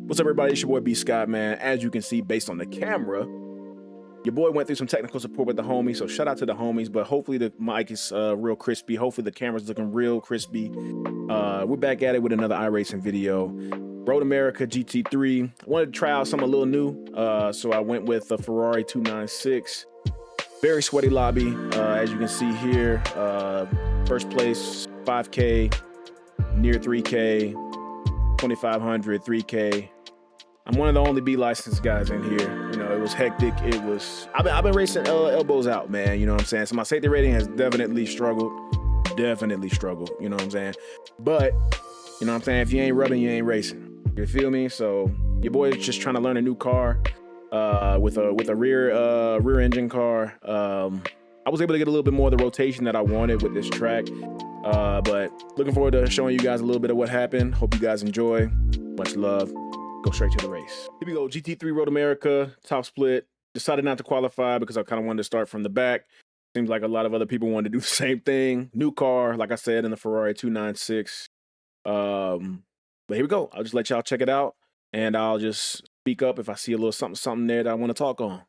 What's up, everybody? It's your boy B Scott, man. As you can see, based on the camera, your boy went through some technical support with the homies, so shout out to the homies. But hopefully the mic is real crispy. Hopefully the camera's looking real crispy. We're back at it with another iRacing video. Road America GT3. I wanted to try out something a little new, so I went with a Ferrari 296. Very sweaty lobby, as you can see here. First place, 5K, near 3K, 2,500, 3K. I'm one of the only B licensed guys in here. You know, it was hectic. I've been racing elbows out, man. You know what I'm saying? So my safety rating has definitely struggled. You know what I'm saying? But, you know what I'm saying? If you ain't rubbing, you ain't racing. You feel me? So your boy is just trying to learn a new car with a rear engine car. I was able to get a little bit more of the rotation that I wanted with this track. But looking forward to showing you guys a little bit of what happened. Hope you guys enjoy. Much love. Go straight to the race. Here we go. GT3 Road America, top split. Decided not to qualify because I kind of wanted to start from the back. Seems like a lot of other people wanted to do the same thing. New car, like I said, in the Ferrari 296. But here we go. I'll just let y'all check it out, and I'll just speak up if I see a little something there that I want to talk on.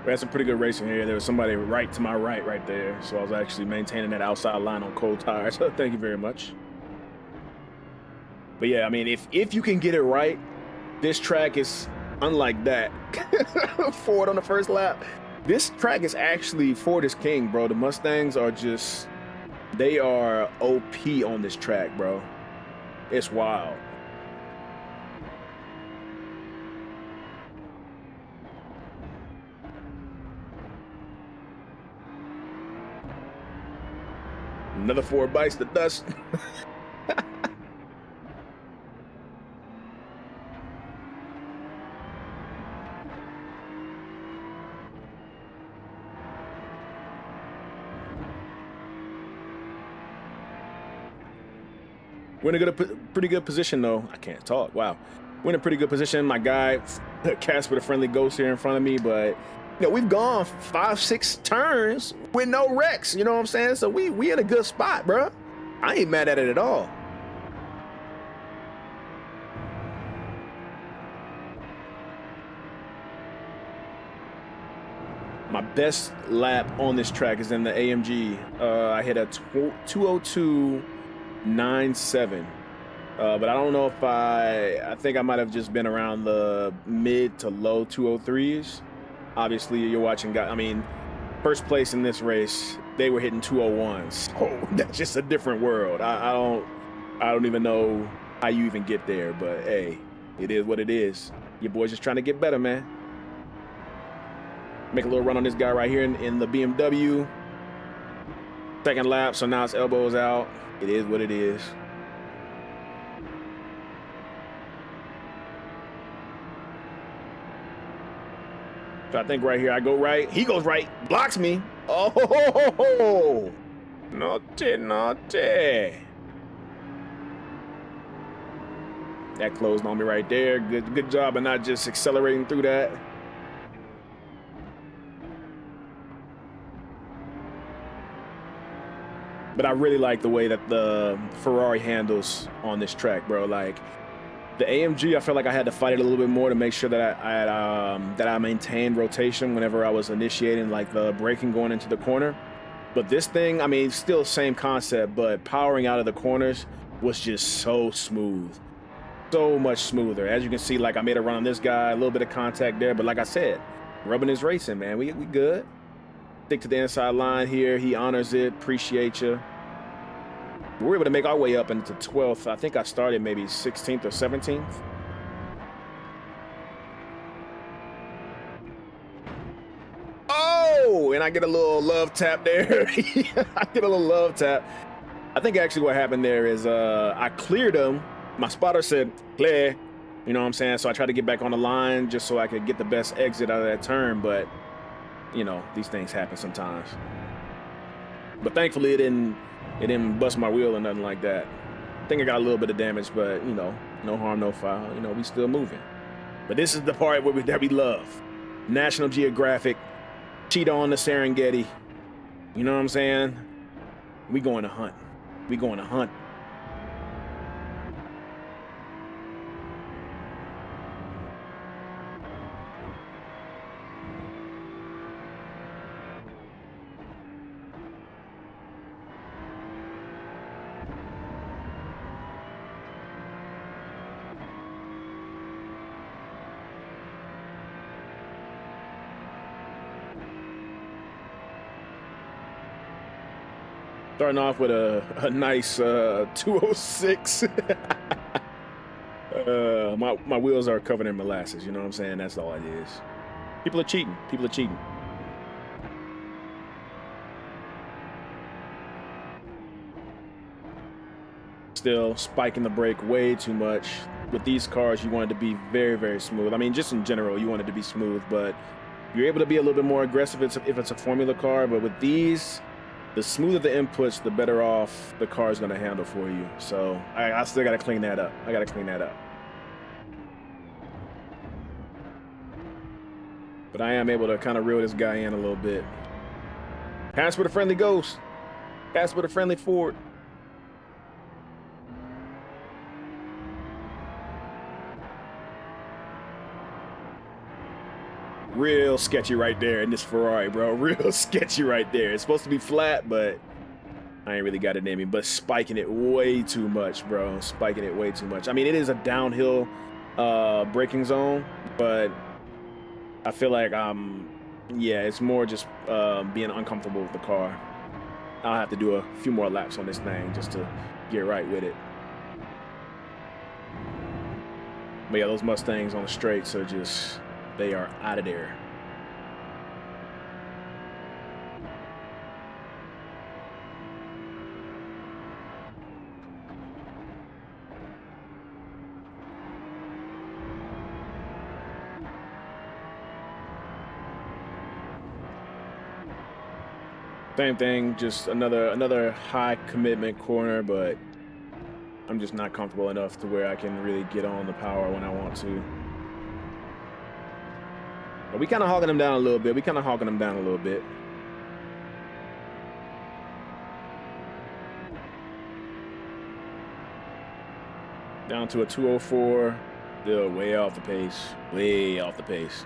We had some pretty good racing here. There was somebody right to my right there. So I was actually maintaining that outside line on cold tires. So thank you very much. But yeah, I mean, if you can get it right, this track is unlike that. Ford on the first lap. This track is actually Ford is king, bro. The Mustangs are just, they are OP on this track, bro. It's wild. Another Ford bites the dust. We're in a pretty good position, though. I can't talk. Wow. We're in a pretty good position. My guy, Casper the Friendly Ghost here in front of me, but you know, we've gone 5-6 turns with no wrecks. You know what I'm saying? So we in a good spot, bro. I ain't mad at it at all. My best lap on this track is in the AMG. I hit a 202.97. But I don't know if I think I might have just been around the mid to low 203s. Obviously, you're watching, I mean, first place in this race, they were hitting 201s. Oh, that's just a different world. I don't even know how you even get there, but hey, it is what it is. Your boy's just trying to get better, man. Make a little run on this guy right here in the BMW. Second lap, so now his elbows out. It is what it is. So I think right here, I go right. He goes right, blocks me. Oh, naughty. That closed on me right there. Good job of not just accelerating through that. But I really like the way that the Ferrari handles on this track, bro. Like, the AMG, I felt like I had to fight it a little bit more to make sure that I maintained rotation whenever I was initiating like the braking going into the corner. But this thing, I mean, still same concept, but powering out of the corners was just so smooth, so much smoother. As you can see, like I made a run on this guy, a little bit of contact there, but like I said, rubbing is racing, man. We good. Stick to the inside line here. He honors it. Appreciate you. We were able to make our way up into 12th. I think I started maybe 16th or 17th. Oh, and I get a little love tap there. I get a little love tap. I think actually what happened there is I cleared him. My spotter said, clear. You know what I'm saying? So I tried to get back on the line just so I could get the best exit out of that turn, but you know, these things happen sometimes. But thankfully it didn't bust my wheel or nothing like that. I think I got a little bit of damage, but you know, no harm, no foul. You know, we still moving. But this is the part that we love. National Geographic, Cheetah on the Serengeti. You know what I'm saying? We going to hunt. We going to hunt. Starting off with a nice 206. My wheels are covered in molasses. You know what I'm saying? That's all it is. People are cheating. People are cheating. Still spiking the brake way too much. With these cars, you want it to be very, very smooth. I mean, just in general, you want it to be smooth, but you're able to be a little bit more aggressive if it's a formula car. But with these, the smoother the inputs, the better off the car is going to handle for you. So I still got to clean that up. I got to clean that up. But I am able to kind of reel this guy in a little bit. Pass with a friendly Ghost. Pass with a friendly Ford. Real sketchy right there in this Ferrari, bro. Real sketchy right there. It's supposed to be flat, but I ain't really got it in me. But spiking it way too much, bro. Spiking it way too much. I mean, it is a downhill braking zone, but I feel like yeah, it's more just being uncomfortable with the car. I'll have to do a few more laps on this thing just to get right with it. But yeah, those Mustangs on the straights are just, they are out of there. Same thing, just another high commitment corner, but I'm just not comfortable enough to where I can really get on the power when I want to. But we kind of hogging them down a little bit. Down to a 204. Still way off the pace. Way off the pace.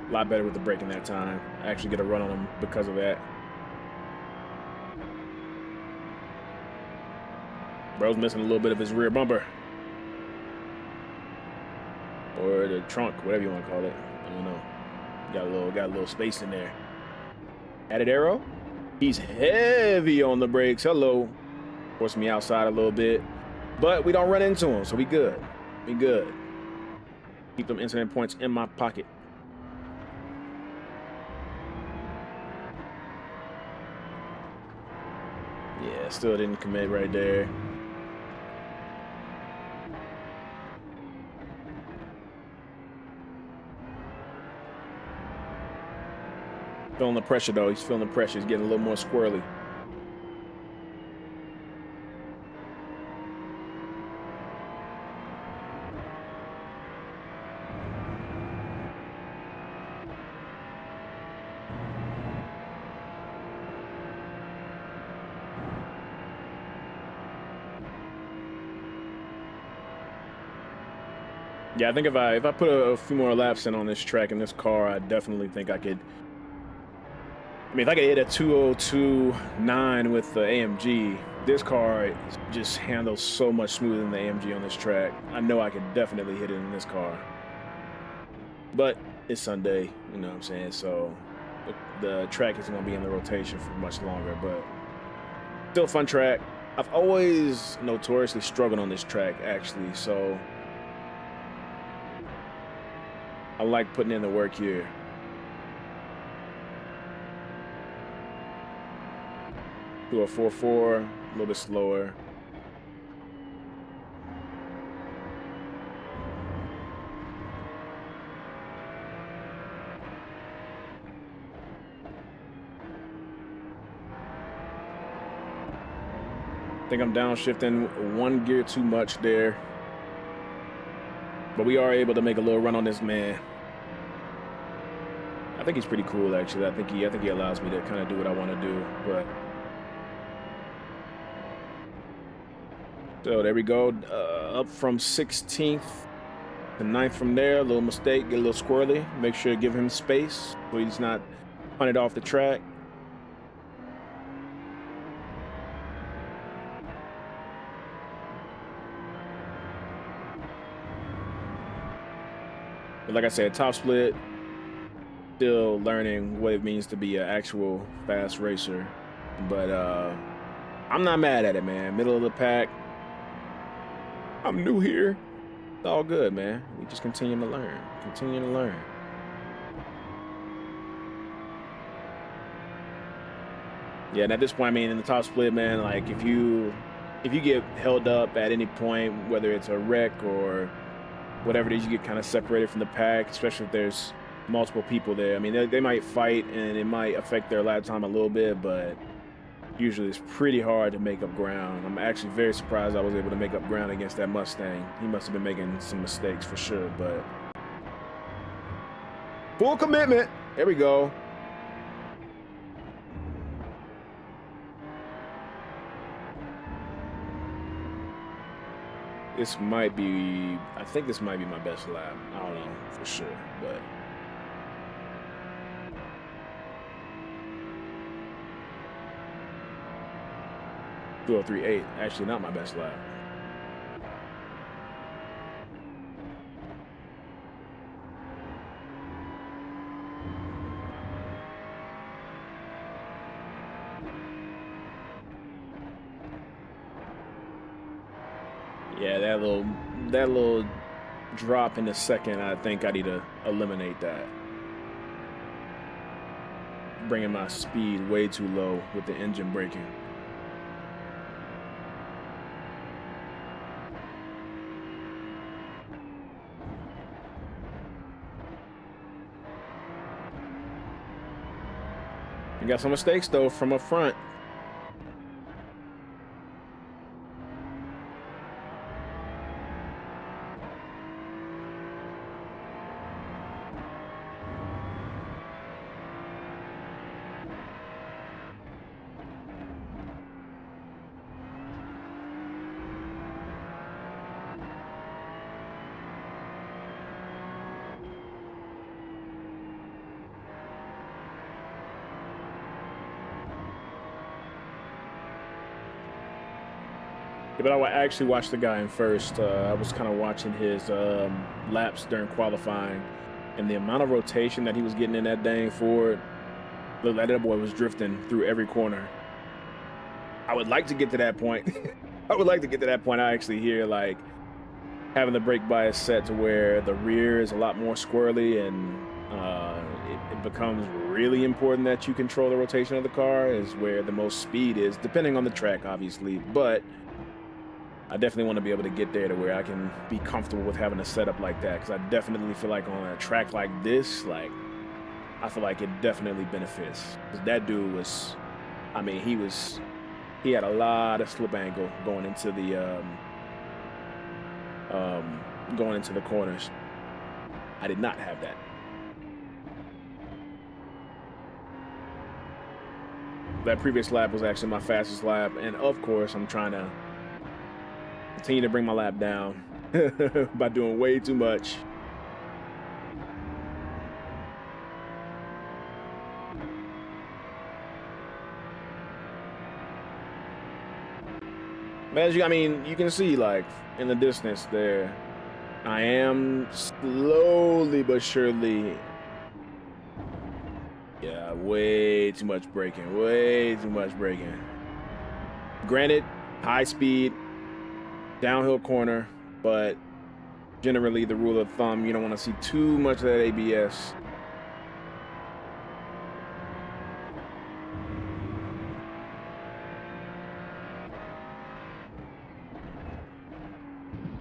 A lot better with the braking that time. I actually get a run on him because of that. Bro's missing a little bit of his rear bumper. Or the trunk, whatever you want to call it. I don't know. Got a little space in there. Added arrow. He's heavy on the brakes. Hello. Forcing me outside a little bit. But we don't run into him, so we good. We good. Keep them incident points in my pocket. Yeah, still didn't commit right there. Feeling the pressure, though. He's feeling the pressure. He's getting a little more squirrely. Yeah, I think if I put a few more laps in on this track in this car, I definitely think I could. I mean, if I could hit a 202.9 with the AMG, this car just handles so much smoother than the AMG on this track. I know I could definitely hit it in this car. But it's Sunday, you know what I'm saying? So the track isn't going to be in the rotation for much longer, but still a fun track. I've always notoriously struggled on this track, actually, so I like putting in the work here. Do a 4.4, a little bit slower. I think I'm downshifting one gear too much there. But we are able to make a little run on this man. I think he's pretty cool, actually. I think he allows me to kind of do what I want to do. But so there we go. Up from 16th to 9th from there. A little mistake, get a little squirrely. Make sure to give him space so he's not punted off the track. But like I said, top split, still learning what it means to be an actual fast racer. But I'm not mad at it, man. Middle of the pack. I'm new here. It's all good, man. We just continue to learn. Continue to learn. Yeah, and at this point, I mean, in the top split, man, like if you get held up at any point, whether it's a wreck or whatever it is, you get kind of separated from the pack, especially if there's multiple people there. I mean, they might fight and it might affect their lap time a little bit, but usually it's pretty hard to make up ground. I'm actually very surprised I was able to make up ground against that Mustang. He must have been making some mistakes for sure, but full commitment. There we go. This might be, I think this might be my best lap. I don't know for sure, but. .203.8, actually not my best lap. Yeah, that little drop in the second, I think I need to eliminate that. Bringing my speed way too low with the engine braking. You got some mistakes though from up front. But I actually watched the guy in first. I was kind of watching his laps during qualifying, and the amount of rotation that he was getting in that dang Ford, that boy was drifting through every corner. I would like to get to that point. I would like to get to that point. I actually hear like having the brake bias set to where the rear is a lot more squirrely, and it becomes really important that you control the rotation of the car, is where the most speed is, depending on the track, obviously. But I definitely want to be able to get there to where I can be comfortable with having a setup like that, because I definitely feel like on a track like this, like, I feel like it definitely benefits. Because that dude was, I mean, he had a lot of slip angle going into the corners. I did not have that. That previous lap was actually my fastest lap, and of course, I'm trying to continue to bring my lap down by doing way too much. But as I mean, you can see, like, in the distance there, I am slowly but surely, yeah, way too much braking, way too much braking. Granted, high speed, downhill corner, but generally the rule of thumb. You don't want to see too much of that ABS.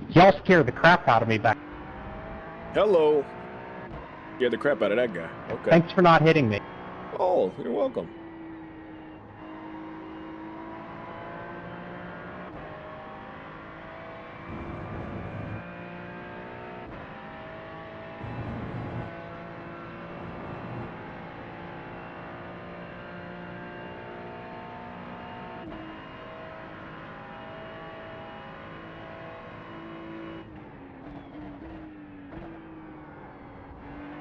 Y'all scared the crap out of me back. Hello. Scared the crap out of that guy. Okay. Thanks for not hitting me. Oh, you're welcome.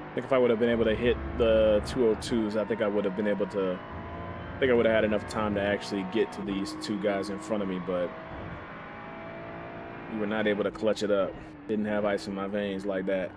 I think if I would have been able to hit the 202s, I think I would have been able to. I think I would have had enough time to actually get to these two guys in front of me, but we were not able to clutch it up. Didn't have ice in my veins like that.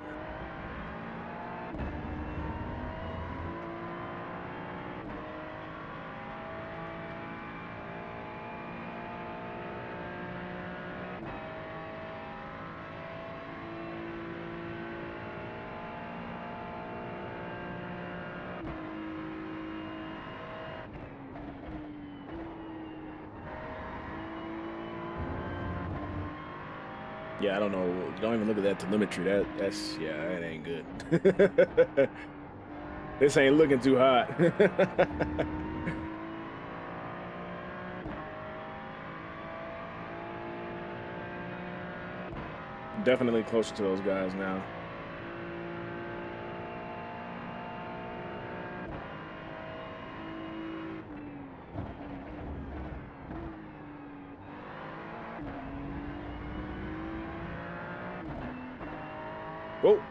Yeah, I don't know. Don't even look at that telemetry. That's yeah, that ain't good. This ain't looking too hot. Definitely closer to those guys now. Whoa.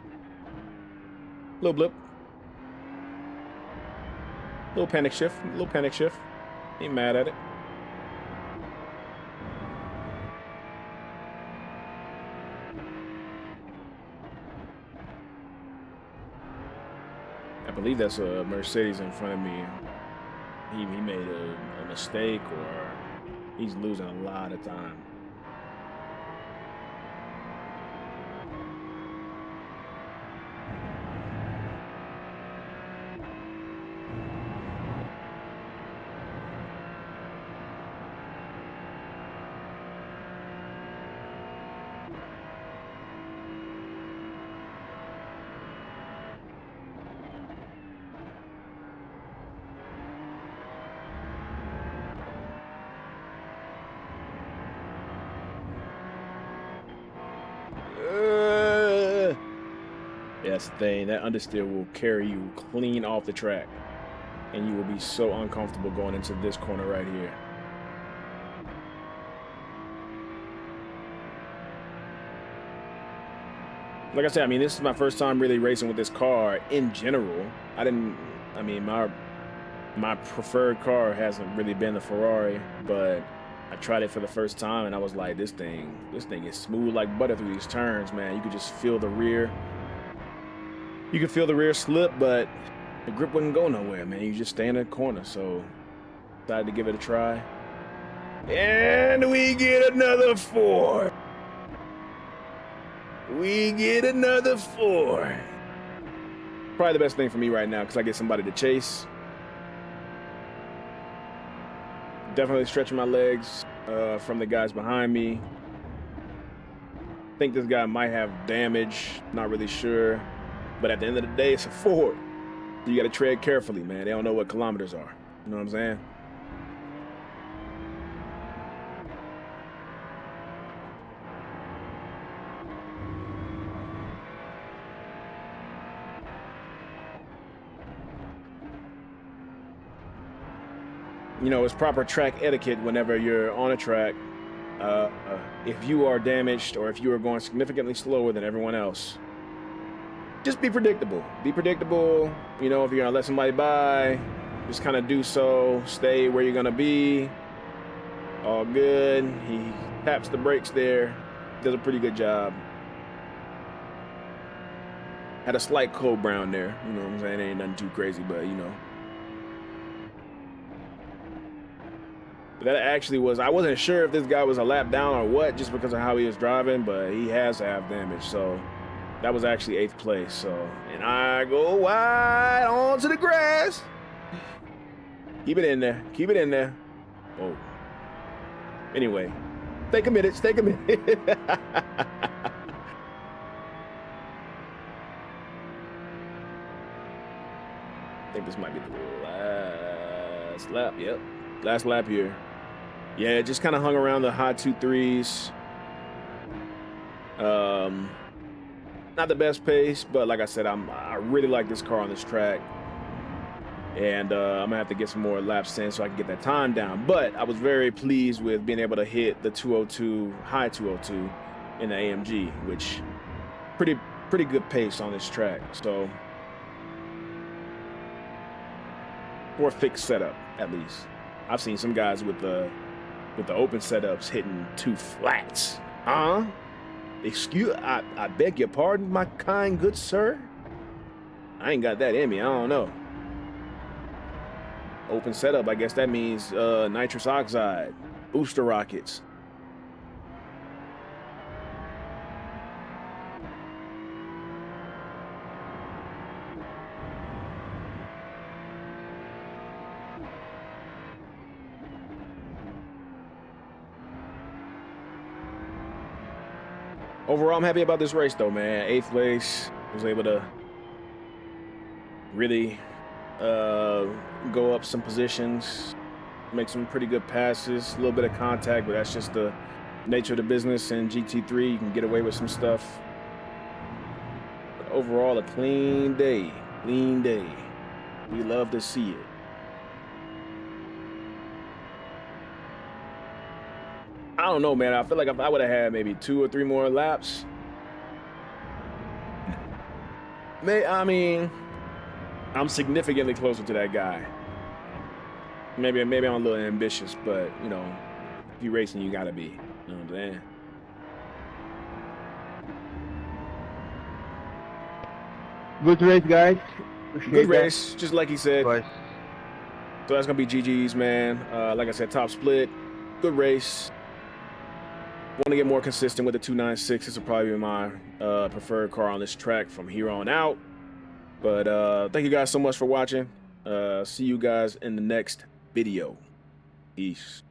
Little blip. Little panic shift. Little panic shift. Ain't mad at it. I believe that's a Mercedes in front of me. He made a mistake, or he's losing a lot of time. Yeah, that's the thing. That understeer will carry you clean off the track, and you will be so uncomfortable going into this corner right here. Like I said, I mean, this is my first time really racing with this car in general. I mean, my preferred car hasn't really been the Ferrari, but I tried it for the first time and I was like, this thing is smooth like butter through these turns, man. You could just feel the rear. You could feel the rear slip, but the grip wouldn't go nowhere, man. You just stay in the corner. So decided to give it a try. And we get another 4. We get another 4. Probably the best thing for me right now because I get somebody to chase. Definitely stretching my legs from the guys behind me. I think this guy might have damage. Not really sure. But at the end of the day, it's a 4. So you got to tread carefully, man. They don't know what kilometers are. You know what I'm saying? You know, it's proper track etiquette whenever you're on a track. If you are damaged or if you are going significantly slower than everyone else, just be predictable. Be predictable. You know, if you're gonna let somebody by, just kind of do so. Stay where you're gonna be. All good. He taps the brakes there. Does a pretty good job. Had a slight code brown there. You know what I'm saying? Ain't nothing too crazy, but you know. That actually was, I wasn't sure if this guy was a lap down or what, just because of how he was driving, but he has half damage. So that was actually 8th place. So, and I go wide onto the grass. Keep it in there. Keep it in there. Oh. Anyway, stay committed. Stay committed. I think this might be the last lap. Yep. Last lap here. Yeah, just kind of hung around the high 2.3s. Not the best pace, but like I said, I really like this car on this track. And I'm gonna have to get some more laps in so I can get that time down. But I was very pleased with being able to hit the 202, high 202 in the AMG, which pretty good pace on this track. So for a fixed setup, at least. I've seen some guys with the open setups hitting 2 flats. Excuse, I beg your pardon, my kind good sir. I ain't got that in me. I don't know. Open setup, I guess that means nitrous oxide, booster rockets. Overall, I'm happy about this race, though, man. 8th place, was able to really go up some positions, make some pretty good passes, a little bit of contact, but that's just the nature of the business. In GT3, you can get away with some stuff. But overall, a clean day. Clean day. We love to see it. I don't know, man. I feel like if I would have had maybe 2 or 3 more laps, I mean, I'm significantly closer to that guy. Maybe I'm a little ambitious, but you know, if you're racing, you gotta be. You know what I'm saying? Good race, guys. Appreciate Good that. race, just like he said. Boys. So that's gonna be GG's, man. Like I said, top split. Good race. Want to get more consistent with the 296. This will probably be my preferred car on this track from here on out. But thank you guys so much for watching. See you guys in the next video. Peace.